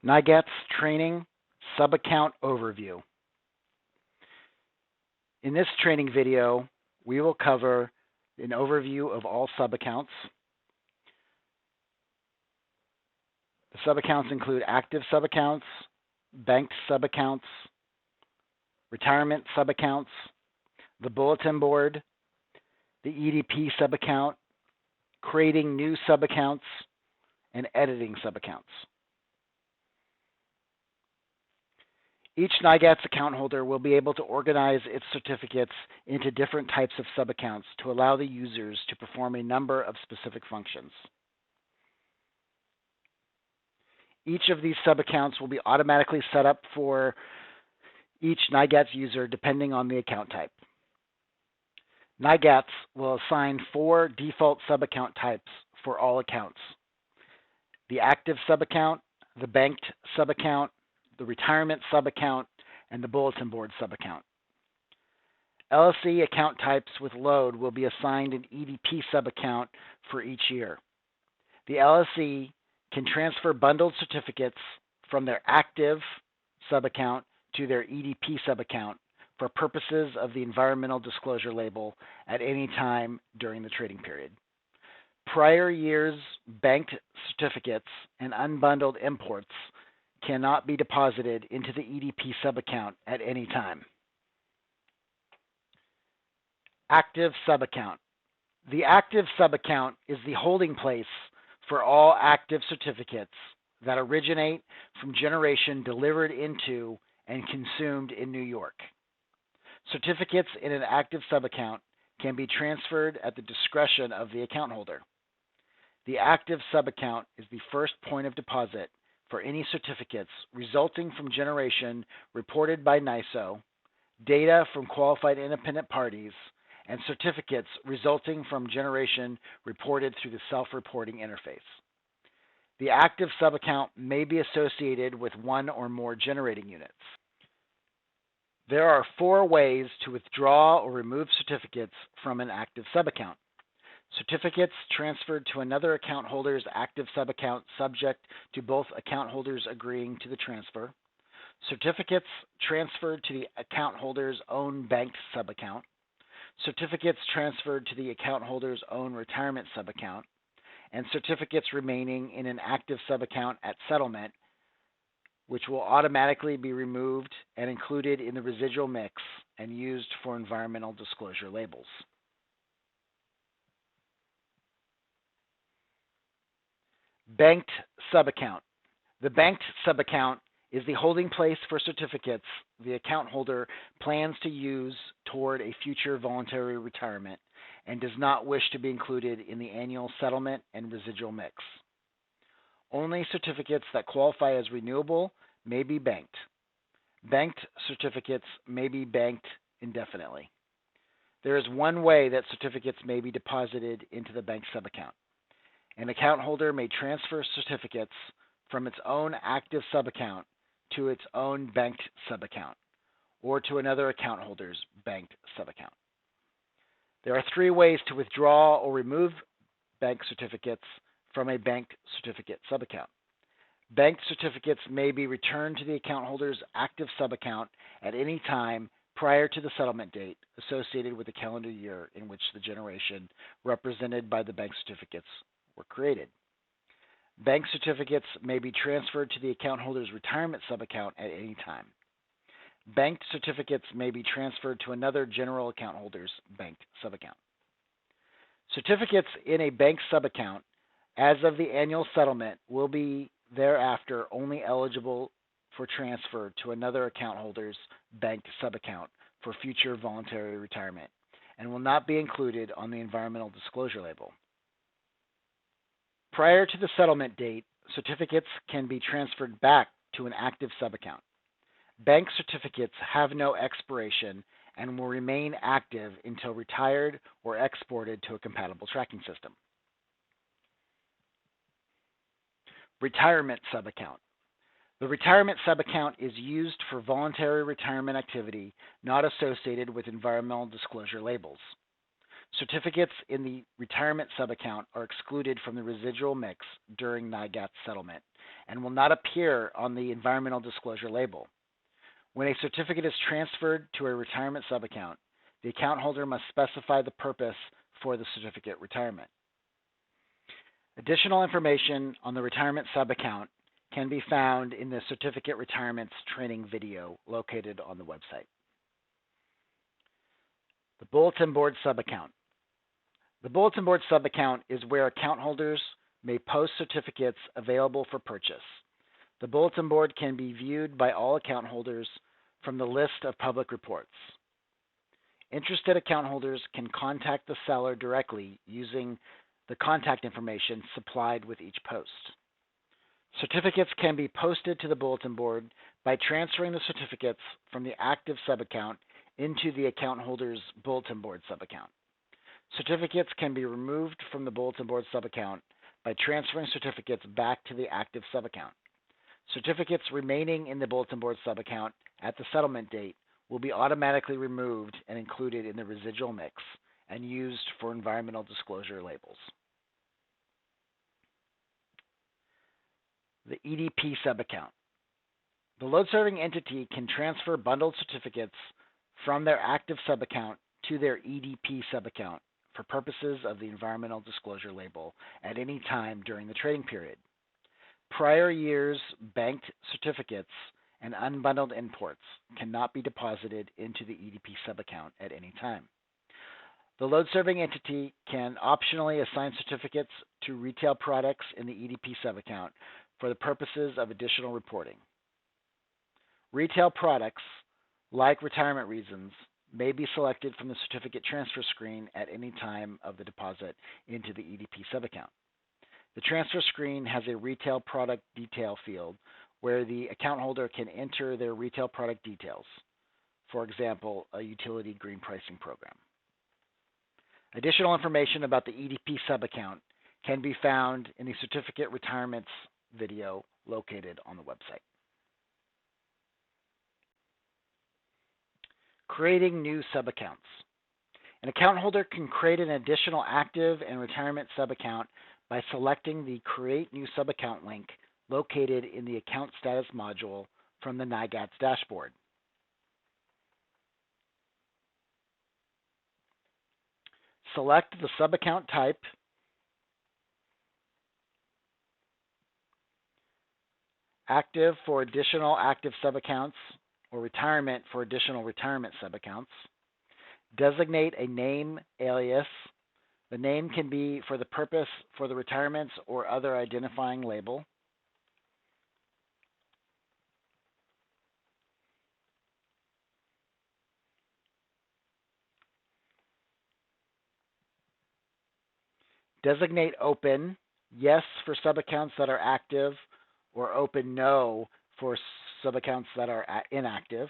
NYGATS Training Subaccount Overview. In this training video, we will cover an overview of all subaccounts. The subaccounts include active subaccounts, banked subaccounts, retirement subaccounts, the bulletin board, the EDP subaccount, creating new subaccounts, and editing subaccounts. Each NYGATS account holder will be able to organize its certificates into different types of subaccounts to allow the users to perform a number of specific functions. Each of these subaccounts will be automatically set up for each NYGATS user depending on the account type. NYGATS will assign 4 default subaccount types for all accounts: the active subaccount, the banked subaccount, the retirement subaccount, and the bulletin board subaccount. LSE account types with load will be assigned an EDP subaccount for each year. The LSE can transfer bundled certificates from their active subaccount to their EDP subaccount for purposes of the environmental disclosure label at any time during the trading period. Prior years' banked certificates and unbundled imports cannot be deposited into the EDP subaccount at any time. Active subaccount. The active subaccount is the holding place for all active certificates that originate from generation delivered into and consumed in New York. Certificates in an active subaccount can be transferred at the discretion of the account holder. The active subaccount is the first point of deposit for any certificates resulting from generation reported by NYSO, data from qualified independent parties, and certificates resulting from generation reported through the self-reporting interface. The active subaccount may be associated with one or more generating units. There are 4 ways to withdraw or remove certificates from an active subaccount. Certificates transferred to another account holder's active subaccount subject to both account holders agreeing to the transfer. Certificates transferred to the account holder's own banked subaccount. Certificates transferred to the account holder's own retirement subaccount. And certificates remaining in an active subaccount at settlement, which will automatically be removed and included in the residual mix and used for environmental disclosure labels. Banked subaccount. The banked subaccount is the holding place for certificates the account holder plans to use toward a future voluntary retirement and does not wish to be included in the annual settlement and residual mix. Only certificates that qualify as renewable may be banked. Banked certificates may be banked indefinitely. There is one way that certificates may be deposited into the banked subaccount. An account holder may transfer certificates from its own active subaccount to its own banked subaccount or to another account holder's banked subaccount. There are 3 ways to withdraw or remove bank certificates from a banked certificate subaccount. Banked certificates may be returned to the account holder's active subaccount at any time prior to the settlement date associated with the calendar year in which the generation represented by the bank certificates were created. Bank certificates may be transferred to the account holder's retirement subaccount at any time. Banked certificates may be transferred to another general account holder's banked subaccount. Certificates in a bank subaccount as of the annual settlement will be thereafter only eligible for transfer to another account holder's banked subaccount for future voluntary retirement and will not be included on the environmental disclosure label. Prior to the settlement date, certificates can be transferred back to an active subaccount. Bank certificates have no expiration and will remain active until retired or exported to a compatible tracking system. Retirement subaccount. The retirement subaccount is used for voluntary retirement activity not associated with environmental disclosure labels. Certificates in the retirement subaccount are excluded from the residual mix during NYGATS settlement and will not appear on the environmental disclosure label. When a certificate is transferred to a retirement subaccount, the account holder must specify the purpose for the certificate retirement. Additional information on the retirement subaccount can be found in the Certificate Retirements training video located on the website. The Bulletin Board Subaccount. The Bulletin Board Subaccount is where account holders may post certificates available for purchase. The Bulletin Board can be viewed by all account holders from the list of public reports. Interested account holders can contact the seller directly using the contact information supplied with each post. Certificates can be posted to the Bulletin Board by transferring the certificates from the active subaccount into the account holder's Bulletin Board subaccount. Certificates can be removed from the Bulletin Board subaccount by transferring certificates back to the active subaccount. Certificates remaining in the Bulletin Board subaccount at the settlement date will be automatically removed and included in the residual mix and used for environmental disclosure labels. The EDP subaccount. The load-serving entity can transfer bundled certificates from their active subaccount to their EDP subaccount for purposes of the environmental disclosure label at any time during the trading period. Prior year's banked certificates and unbundled imports cannot be deposited into the EDP subaccount at any time. The load-serving entity can optionally assign certificates to retail products in the EDP subaccount for the purposes of additional reporting. Retail products, like retirement reasons, may be selected from the certificate transfer screen at any time of the deposit into the EDP subaccount. The transfer screen has a retail product detail field where the account holder can enter their retail product details, for example, a utility green pricing program. Additional information about the EDP subaccount can be found in the Certificate Retirements video located on the website. Creating new subaccounts. An account holder can create an additional active and retirement subaccount by selecting the Create New Subaccount link located in the Account Status module from the NYGATS dashboard. Select the subaccount type, active for additional active subaccounts, or retirement for additional retirement subaccounts. Designate a name alias. The name can be for the purpose for the retirements or other identifying label. Designate open, yes for subaccounts that are active, or open no for subaccounts that are inactive.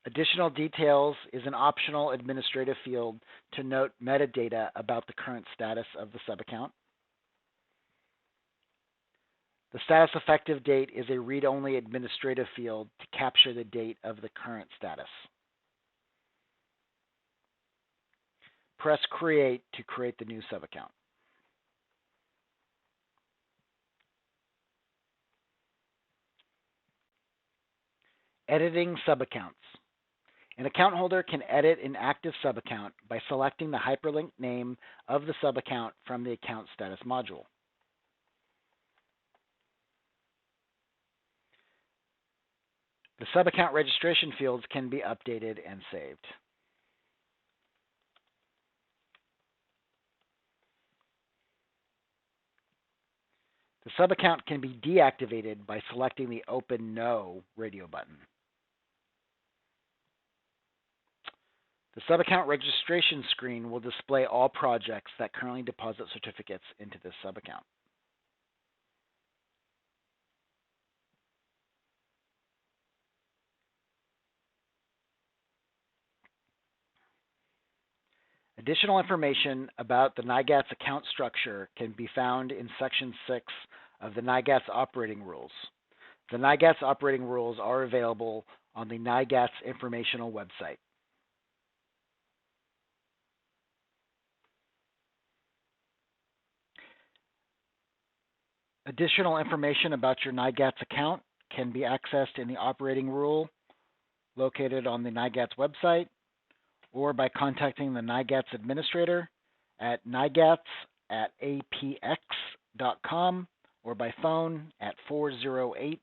Additional details is an optional administrative field to note metadata about the current status of the subaccount. The status effective date is a read-only administrative field to capture the date of the current status. Press Create to create the new subaccount. Editing subaccounts. An account holder can edit an active subaccount by selecting the hyperlink name of the subaccount from the Account Status module. The subaccount registration fields can be updated and saved. The subaccount can be deactivated by selecting the Open No radio button. The subaccount registration screen will display all projects that currently deposit certificates into this subaccount. Additional information about the NYGATS account structure can be found in Section 6 of the NYGATS operating rules. The NYGATS operating rules are available on the NYGATS informational website. Additional information about your NYGATS account can be accessed in the operating rule located on the NYGATS website, or by contacting the NYGATS administrator at nygats@apx.com, or by phone at 408-643-0167.